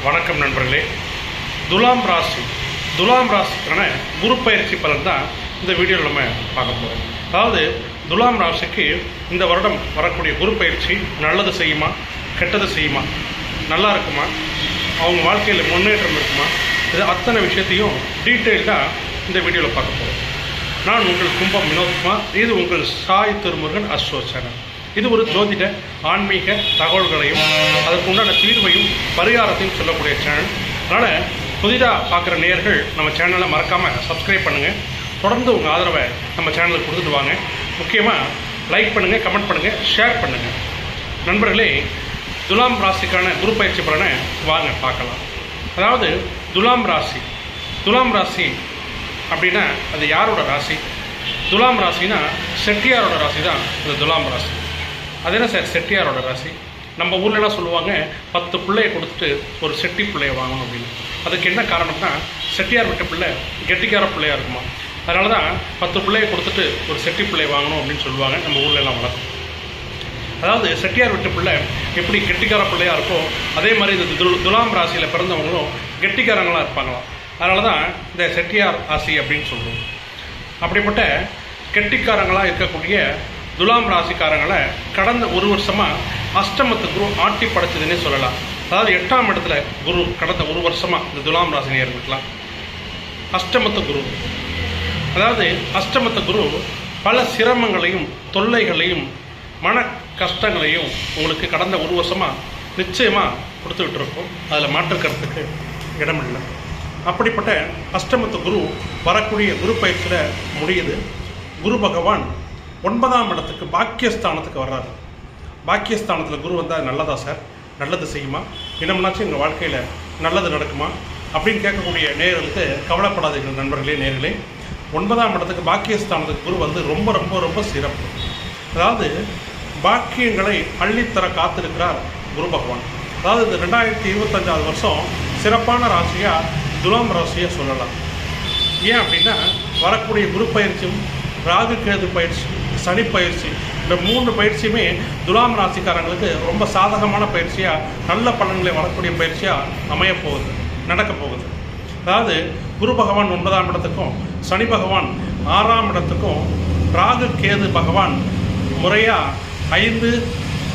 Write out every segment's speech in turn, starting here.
வணக்கம் நண்பர்களே. துலாம் ராசிக்கான குரு பயிற்சி பலன் தான் இந்த வீடியோவில் நம்ம பார்க்க போகிறோம். அதாவது துலாம் ராசிக்கு இந்த வருடம் வரக்கூடிய குரு பயிற்சி நல்லது செய்யுமா, கெட்டது செய்யுமா, நல்லா இருக்குமா, அவங்க வாழ்க்கையில் முன்னேற்றம் இருக்குமா, இது அத்தனை விஷயத்தையும் டீட்டெயில்டாக இந்த வீடியோவில் பார்க்க போகிறோம். நான் உங்கள் கும்பம் வினோத்குமார். இது உங்கள் சாய் திருமுருகன் அஸ்ட்ரோ சேனல். இது ஒரு ஜோதிட ஆன்மீக தகவல்களையும் அதற்கு உண்டான தீர்வையும் பரிகாரத்தையும் சொல்லக்கூடிய சேனல். அதனால் புதிதாக பார்க்குற நேயர்கள் நம்ம சேனலை மறக்காமல் சப்ஸ்கிரைப் பண்ணுங்கள். தொடர்ந்து உங்கள் ஆதரவை நம்ம சேனலுக்கு கொடுத்துட்டு வாங்க. முக்கியமாக லைக் பண்ணுங்கள், கமெண்ட் பண்ணுங்கள், ஷேர் பண்ணுங்கள். நண்பர்களே, துலாம் ராசிக்கான குரு பயிற்சி பலனை வாங்க பார்க்கலாம். அதாவது துலாம் ராசி அப்படின்னா அது யாரோட ராசி? துலாம் ராசினா செட்டியாரோட ராசி தான் இந்த துலாம் ராசி. அது என்ன சார் செட்டியாரோட ராசி? நம்ம ஊர்லலாம் சொல்லுவாங்க 10 பிள்ளையை கொடுத்துட்டு ஒரு செட்டி பிள்ளையை வாங்கணும் அப்படின்னு. அதுக்கு என்ன காரணம்னா, செட்டியார் விட்ட பிள்ளை கெட்டிக்கார பிள்ளையாக இருக்குமா, அதனால தான் 10 பிள்ளையை கொடுத்துட்டு ஒரு செட்டி பிள்ளை வாங்கணும் அப்படின்னு சொல்லுவாங்க. நம்ம ஊர்லலாம் வளர்க்கும். அதாவது செட்டியார் விட்ட பிள்ளை எப்படி கெட்டிக்கார பிள்ளையாக இருக்கோ, அதே மாதிரி இந்த துலாம் ராசியில் பிறந்தவங்களும் கெட்டிக்காரங்களாக இருப்பாங்களாம். அதனால தான் இந்த செட்டியார் ராசி அப்படின்னு சொல்லுவோம். அப்படிப்பட்ட கெட்டிக்காரங்களாக இருக்கக்கூடிய துலாம் ராசிக்காரங்களை கடந்த ஒரு வருஷமாக அஷ்டமத்து குரு ஆட்டி படைச்சதுன்னே சொல்லலாம். அதாவது 8ஆம் இடத்துல குரு கடந்த ஒரு வருஷமாக இந்த துலாம் ராசி நேயர்களுக்கெல்லாம் அஷ்டமத்து குரு. அதாவது அஷ்டமத்து குரு பல சிரமங்களையும் தொல்லைகளையும் மன கஷ்டங்களையும் உங்களுக்கு கடந்த ஒரு வருஷமாக நிச்சயமாக கொடுத்துக்கிட்டு இருக்கோம். அதில் மாற்றுக்கிறதுக்கு இடமில்லை. அப்படிப்பட்ட அஷ்டமத்து குரு வரக்கூடிய குரு பயிற்சியில் முடியுது. குரு பகவான் 9ஆம் இடத்துக்கு பாக்கியஸ்தானத்துக்கு வர்றாரு. பாக்கியஸ்தானத்தில் குரு வந்தால் நல்லதா சார்? நல்லது செய்யுமா? இன்னமுன்னாச்சும் எங்கள் வாழ்க்கையில் நல்லது நடக்குமா அப்படின்னு கேட்கக்கூடிய நேயர்களுக்கு கவலைப்படாதீர்கள் நண்பர்களே, நேயர்களே. 9ஆம் இடத்துக்கு பாக்கியஸ்தானத்துக்கு குரு வந்து ரொம்ப ரொம்ப ரொம்ப சிறப்பு. அதாவது பாக்கியங்களை அள்ளித்தர காத்திருக்கிறார் குரு பகவான். அதாவது இந்த 2025 வருஷம் சிறப்பான ராசியாக துலாம் ராசியை சொல்லலாம். ஏன் அப்படின்னா, வரக்கூடிய குரு பயிற்சியும் ராகு கேது பயிற்சி, சனி பயிற்சி, இந்த 3 பயிற்சியுமே துலாம் ராசிக்காரங்களுக்கு ரொம்ப சாதகமான பயிற்சியாக, நல்ல பலன்களை வரக்கூடிய பயிற்சியாக அமையப்போகுது, நடக்க போகுது. அதாவது குரு பகவான் 9ஆம் இடத்துக்கும், சனி பகவான் 6ஆம் இடத்துக்கும், ராகு கேது பகவான் முறையாக 5,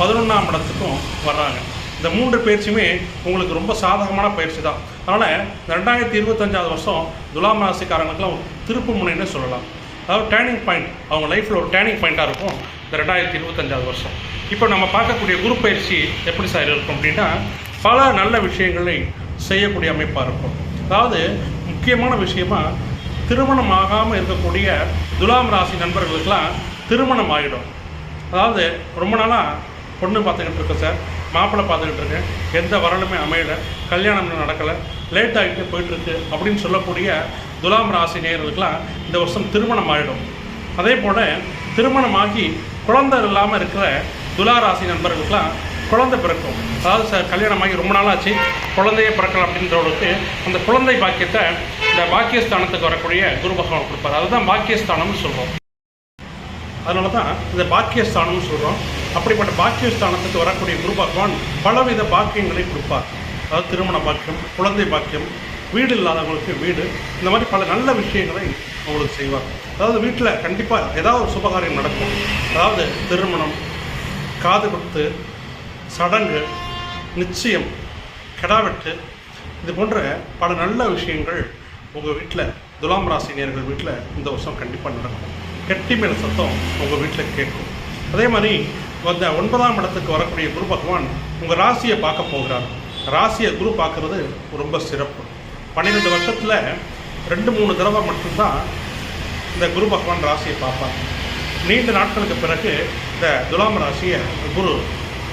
11ஆம் இடத்துக்கும் வர்றாங்க. இந்த 3 பயிற்சியுமே உங்களுக்கு ரொம்ப சாதகமான பயிற்சி தான். அதனால் 2025 வருஷம் துலாம் ராசிக்காரங்களுக்குலாம் திருப்பு முனைன்னு சொல்லலாம். அதாவது டேர்னிங் பாயிண்ட், அவங்க லைஃப்பில் ஒரு டேர்னிங் பாயிண்ட்டாக இருக்கும் இந்த 2025 வருஷம். இப்போ நம்ம பார்க்கக்கூடிய குரு பயிற்சி எப்படி சார் இருக்கும் அப்படின்னா, பல நல்ல விஷயங்களை செய்யக்கூடிய அமைப்பாக இருக்கும். அதாவது முக்கியமான விஷயமா, திருமணம் ஆகாமல் இருக்கக்கூடிய துலாம் ராசி நண்பர்களுக்கெல்லாம் திருமணம் ஆகிடும். அதாவது ரொம்ப நாளாக பொண்ணு பார்த்துக்கிட்டு இருக்கேன் சார், மாப்பிள்ளை பார்த்துக்கிட்டு இருக்கேன், எந்த வரலுமே அமையலை, கல்யாணம் நடக்கலை, லேட் ஆகிட்டு போயிட்டுருக்கு அப்படின்னு சொல்லக்கூடிய துலாம் ராசி நேயர்களுக்கெல்லாம் இந்த வருஷம் திருமணம் ஆகிடும். அதே போல் திருமணமாகி குழந்தை இல்லாமல் இருக்கிற துலா ராசி நண்பர்களுக்கெல்லாம் குழந்தை பிறக்கும். அதாவது சார் கல்யாணமாகி ரொம்ப நாளாச்சு, குழந்தையே பிறக்கலாம் அப்படின்றவங்களுக்கு அந்த குழந்தை பாக்கியத்தை இந்த பாக்கியஸ்தானத்துக்கு வரக்கூடிய குரு பகவான் கொடுப்பார். அதுதான் பாக்கியஸ்தானம்னு சொல்கிறோம். அதனால தான் இந்த பாக்கியஸ்தானம்னு சொல்கிறோம். அப்படிப்பட்ட பாக்கியஸ்தானத்துக்கு வரக்கூடிய குரு பகவான் பலவித பாக்கியங்களை கொடுப்பார். அதாவது திருமண பாக்கியம், குழந்தை பாக்கியம், வீடு இல்லாதவங்களுக்கு வீடு, இந்த மாதிரி பல நல்ல விஷயங்களை அவங்களுக்கு செய்வார். அதாவது வீட்டில் கண்டிப்பாக ஏதாவது ஒரு சுபகாரியம் நடக்கும். அதாவது திருமணம், காது குத்து, சடங்கு, நிச்சயம், கெடாவெட்டு, இது போன்ற பல நல்ல விஷயங்கள் உங்கள் வீட்டில், துலாம் ராசி நேயர்கள் வீட்டில் இந்த வருஷம் கண்டிப்பாக நடக்கும். கெட்டி மேல சத்தம் உங்கள் வீட்டில் கேட்கும். அதே மாதிரி அந்த 9ஆம் இடத்துக்கு வரக்கூடிய குரு பகவான் உங்கள் ராசியை பார்க்க போகிறார். ராசியை குரு பார்க்குறது ரொம்ப சிறப்பு. 12 வருஷத்தில் 2-3 தடவை மட்டும்தான் இந்த குரு பகவான் ராசியை பார்ப்பார். நீண்ட நாட்களுக்கு பிறகு இந்த துலாம் ராசியை குரு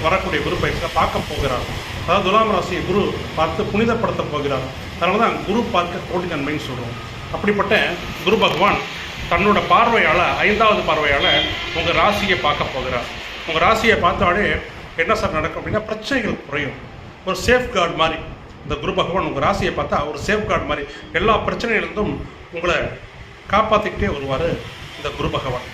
வரக்கூடிய குரு பயிற்சியில் பார்க்க போகிறார். அதாவது துலாம் ராசியை குரு பார்த்து புனிதப்படுத்த போகிறார். அதனால தான் குரு பார்க்க கோடி நன்மைன்னு சொல்கிறோம். அப்படிப்பட்ட குரு பகவான் தன்னோட பார்வையால், 5வது பார்வையால் உங்கள் ராசியை பார்க்க போகிறார். உங்கள் ராசியை பார்த்தாலே என்ன சார் நடக்கும் அப்படின்னா, பிரச்சனைகள் குறையும். ஒரு சேஃப்கார்டு மாதிரி இந்த குரு பகவான் உங்கள் ராசியை பார்த்தா ஒரு சேஃப்கார்டு மாதிரி எல்லா பிரச்சனைகளிலிருந்தும் உங்களை காப்பாற்றிக்கிட்டே வருவார் இந்த குரு பகவான்.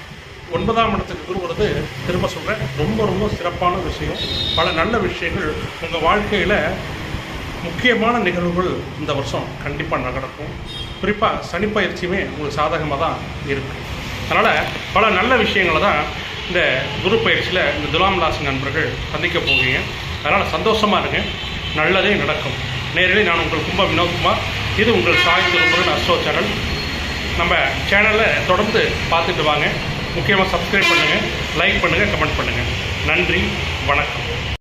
9ஆம் இடத்துக்கு குரு வருது, திரும்ப சொல்கிறேன், ரொம்ப ரொம்ப சிறப்பான விஷயம். பல நல்ல விஷயங்கள் உங்கள் வாழ்க்கையில் முக்கியமான நிகழ்வுகள் இந்த வருஷம் கண்டிப்பாக நடக்கும். குறிப்பாக சனிப்பயிற்சியுமே உங்களுக்கு சாதகமாக தான் இருக்குது. அதனால் பல நல்ல விஷயங்களை தான் இந்த குரு பயிற்சியில் இந்த துலாம் ராசி நண்பர்கள் சந்திக்க போகிறீங்க. அதனால் சந்தோஷமாக இருங்க, நல்லதே நடக்கும். நேரிலே நான் உங்கள் கும்ப வினோத்குமார். இது உங்கள் சாய் திருமுருகன் அஸ்ட்ரோ சேனல். நம்ம சேனலில் தொடர்ந்து பார்த்துட்டு வாங்க. முக்கியமாக சப்ஸ்கிரைப் பண்ணுங்கள், லைக் பண்ணுங்கள், கமெண்ட் பண்ணுங்கள். நன்றி, வணக்கம்.